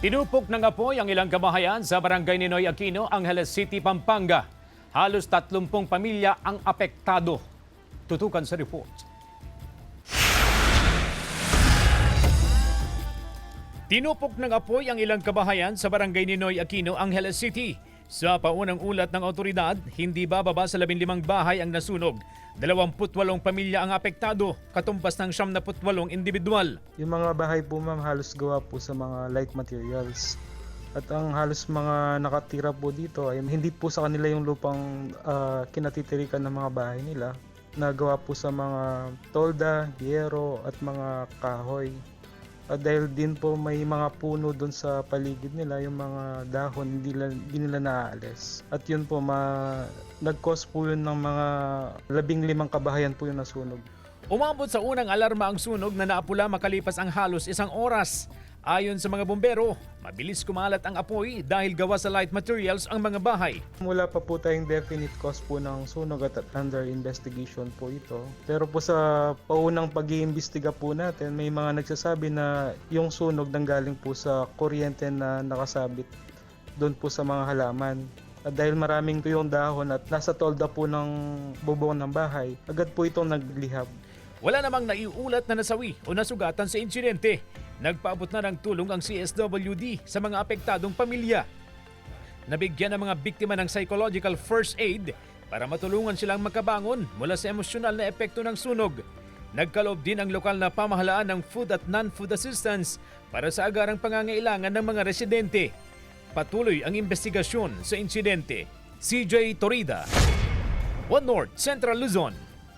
Tinupok ng apoy ang ilang kabahayan sa barangay Ninoy Aquino, Angeles City, Pampanga. Halos 30 pamilya ang apektado. Tutukan sa report. Tinupok ng apoy ang ilang kabahayan sa barangay Ninoy Aquino, Angeles City. Sa paunang ulat ng otoridad, hindi bababa sa 15 bahay ang nasunog. 28 pamilya ang apektado, katumbas ng 78 individual. Yung mga bahay po ma'am halos gawa po sa mga light materials. At ang halos mga nakatira po dito ay hindi po sa kanila yung lupang kinatitirikan ng mga bahay nila. Nagawa po sa mga tolda, hiyero at mga kahoy. At dahil din po may mga puno doon sa paligid nila, yung mga dahon hindi nila naaalis. At yun po, nag-cause po yun ng mga 15 kabahayan po yung nasunog. Umabot sa unang alarma ang sunog na naapula makalipas ang halos 1 oras. Ayon sa mga bumbero, mabilis kumalat ang apoy dahil gawa sa light materials ang mga bahay. Wala pa po tayong definite cause po ng sunog at under investigation po ito. Pero po sa paunang pag-iimbestiga po natin, may mga nagsasabi na yung sunog nanggaling po sa kuryente na nakasabit doon po sa mga halaman. At dahil maraming tuyong dahon at nasa tolda po ng bubong ng bahay, agad po itong naglihab. Wala namang naiulat na nasawi o nasugatan sa insidente. Nagpaabot na ng tulong ang CSWD sa mga apektadong pamilya. Nabigyan ng mga biktima ng psychological first aid para matulungan silang makabangon mula sa emosyonal na epekto ng sunog. Nagkaloob din ang lokal na pamahalaan ng food at non-food assistance para sa agarang pangangailangan ng mga residente. Patuloy ang investigasyon sa insidente. CJ Torida, One North, Central Luzon.